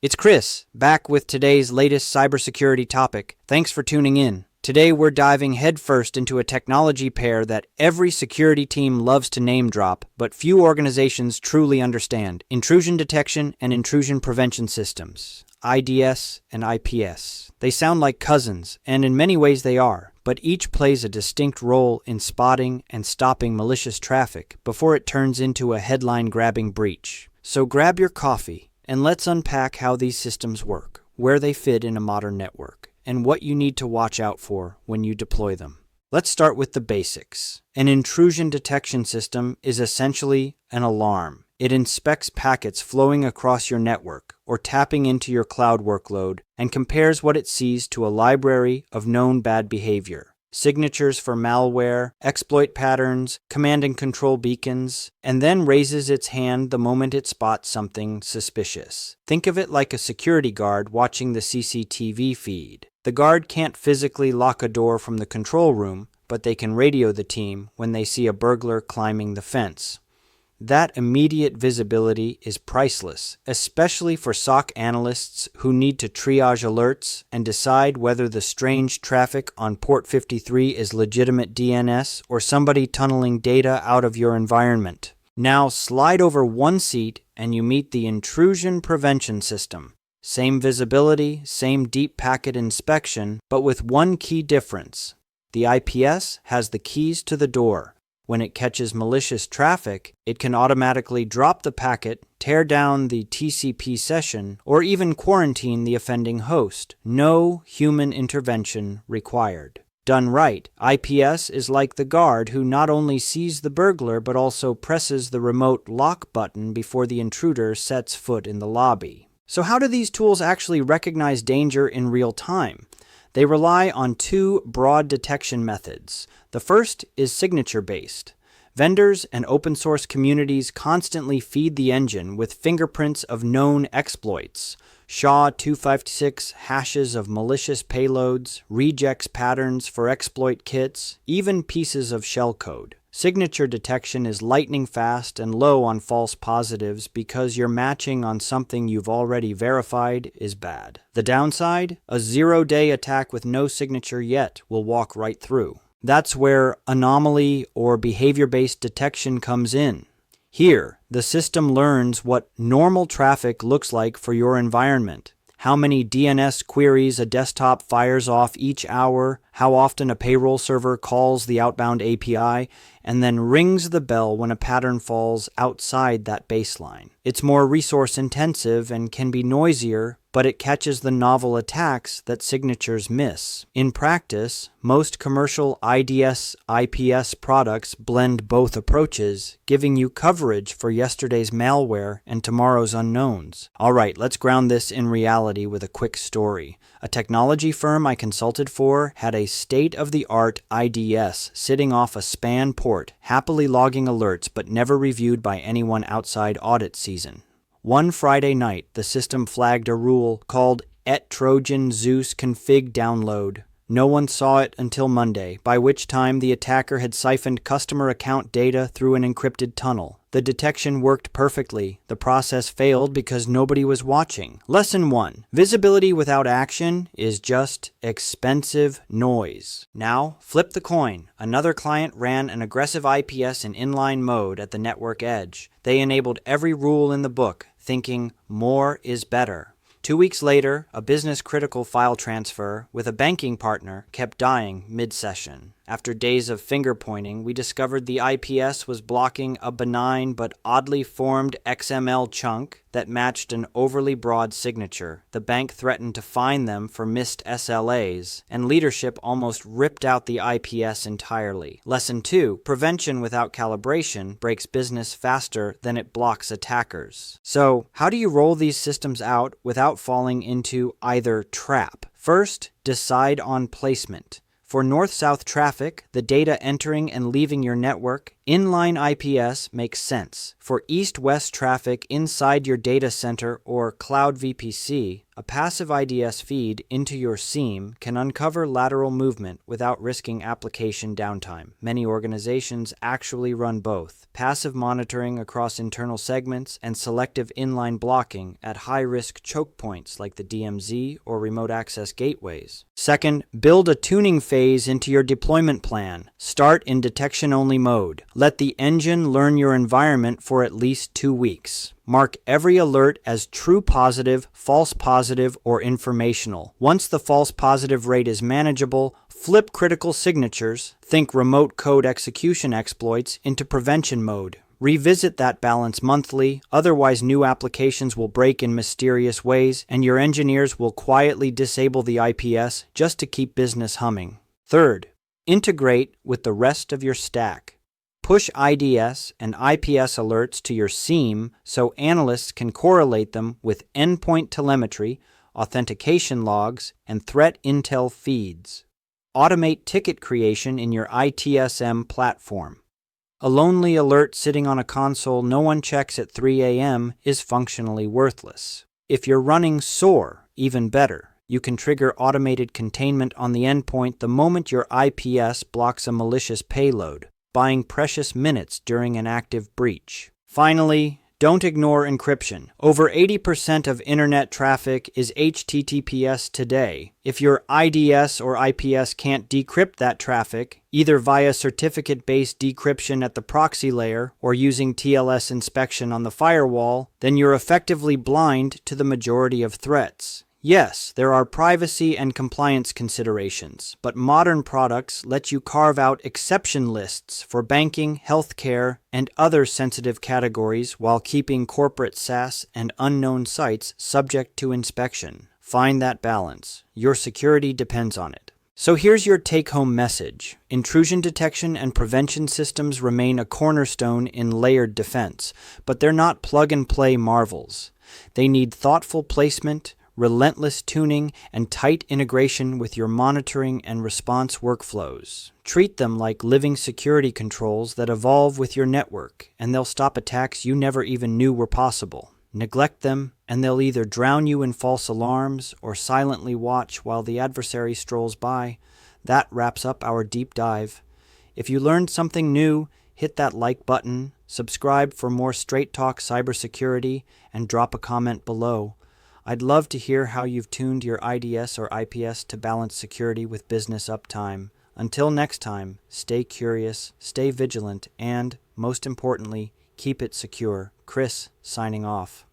It's Chris, back with today's latest cybersecurity topic. Thanks for tuning in. Today we're diving headfirst into a technology pair that every security team loves to name drop, but few organizations truly understand: intrusion detection and intrusion prevention systems, IDS and IPS. They sound like cousins, and in many ways they are, but each plays a distinct role in spotting and stopping malicious traffic before it turns into a headline-grabbing breach. So grab your coffee, and let's unpack how these systems work, where they fit in a modern network, and what you need to watch out for when you deploy them. Let's start with the basics. An intrusion detection system is essentially an alarm. It inspects packets flowing across your network or tapping into your cloud workload and compares what it sees to a library of known bad behavior. Signatures for malware, exploit patterns, command and control beacons, and then raises its hand the moment it spots something suspicious. Think of it like a security guard watching the CCTV feed. The guard can't physically lock a door from the control room, but they can radio the team when they see a burglar climbing the fence. That immediate visibility is priceless, especially for SOC analysts who need to triage alerts and decide whether the strange traffic on port 53 is legitimate DNS or somebody tunneling data out of your environment. Now slide over one seat and you meet the intrusion prevention system. Same visibility, same deep packet inspection, but with one key difference. The IPS has the keys to the door. When it catches malicious traffic, it can automatically drop the packet, tear down the TCP session, or even quarantine the offending host. No human intervention required. Done right, IPS is like the guard who not only sees the burglar but also presses the remote lock button before the intruder sets foot in the lobby. So how do these tools actually recognize danger in real time? They rely on two broad detection methods. The first is signature-based. Vendors and open-source communities constantly feed the engine with fingerprints of known exploits. SHA-256 hashes of malicious payloads, regex patterns for exploit kits, even pieces of shellcode. Signature detection is lightning fast and low on false positives because your matching on something you've already verified is bad. The downside? A zero-day attack with no signature yet will walk right through. That's where anomaly or behavior-based detection comes in. Here, the system learns what normal traffic looks like for your environment. How many DNS queries a desktop fires off each hour, how often a payroll server calls the outbound API, and then rings the bell when a pattern falls outside that baseline. It's more resource intensive and can be noisier, but it catches the novel attacks that signatures miss. In practice, most commercial IDS IPS products blend both approaches, giving you coverage for yesterday's malware and tomorrow's unknowns. All right, let's ground this in reality with a quick story. A technology firm I consulted for had a state-of-the-art IDS sitting off a span port, happily logging alerts but never reviewed by anyone outside audit season. One Friday night, the system flagged a rule called et Trojan Zeus config download. No one saw it until Monday, by which time the attacker had siphoned customer account data through an encrypted tunnel. The detection worked perfectly. The process failed because nobody was watching. Lesson 1. Visibility without action is just expensive noise. Now, flip the coin. Another client ran an aggressive IPS in inline mode at the network edge. They enabled every rule in the book, thinking more is better. 2 weeks later, a business-critical file transfer with a banking partner kept dying mid-session. After days of finger-pointing, we discovered the IPS was blocking a benign but oddly formed XML chunk that matched an overly broad signature. The bank threatened to fine them for missed SLAs, and leadership almost ripped out the IPS entirely. Lesson 2. Prevention without calibration breaks business faster than it blocks attackers. So, how do you roll these systems out without falling into either trap? First, decide on placement. For north-south traffic, the data entering and leaving your network Inline IPS makes sense. For east-west traffic inside your data center or cloud VPC, a passive IDS feed into your SIEM can uncover lateral movement without risking application downtime. Many organizations actually run both, passive monitoring across internal segments and selective inline blocking at high-risk choke points like the DMZ or remote access gateways. Second, build a tuning phase into your deployment plan. Start in detection-only mode. Let the engine learn your environment for at least 2 weeks. Mark every alert as true positive, false positive, or informational. Once the false positive rate is manageable, flip critical signatures, think remote code execution exploits, into prevention mode. Revisit that balance monthly, otherwise new applications will break in mysterious ways, and your engineers will quietly disable the IPS just to keep business humming. Third, integrate with the rest of your stack. Push IDS and IPS alerts to your SIEM so analysts can correlate them with endpoint telemetry, authentication logs, and threat intel feeds. Automate ticket creation in your ITSM platform. A lonely alert sitting on a console no one checks at 3 a.m. is functionally worthless. If you're running SOAR, even better. You can trigger automated containment on the endpoint the moment your IPS blocks a malicious payload, buying precious minutes during an active breach. Finally, don't ignore encryption. Over 80% of internet traffic is HTTPS today. If your IDS or IPS can't decrypt that traffic, either via certificate-based decryption at the proxy layer or using TLS inspection on the firewall, then you're effectively blind to the majority of threats. Yes, there are privacy and compliance considerations, but modern products let you carve out exception lists for banking, healthcare, and other sensitive categories while keeping corporate SaaS and unknown sites subject to inspection. Find that balance. Your security depends on it. So here's your take-home message. Intrusion detection and prevention systems remain a cornerstone in layered defense, but they're not plug-and-play marvels. They need thoughtful placement, relentless tuning, and tight integration with your monitoring and response workflows. Treat them like living security controls that evolve with your network, and they'll stop attacks you never even knew were possible. Neglect them, and they'll either drown you in false alarms or silently watch while the adversary strolls by. That wraps up our deep dive. If you learned something new, hit that like button, subscribe for more straight talk cybersecurity, and drop a comment below. I'd love to hear how you've tuned your IDS or IPS to balance security with business uptime. Until next time, stay curious, stay vigilant, and, most importantly, keep it secure. Chris, signing off.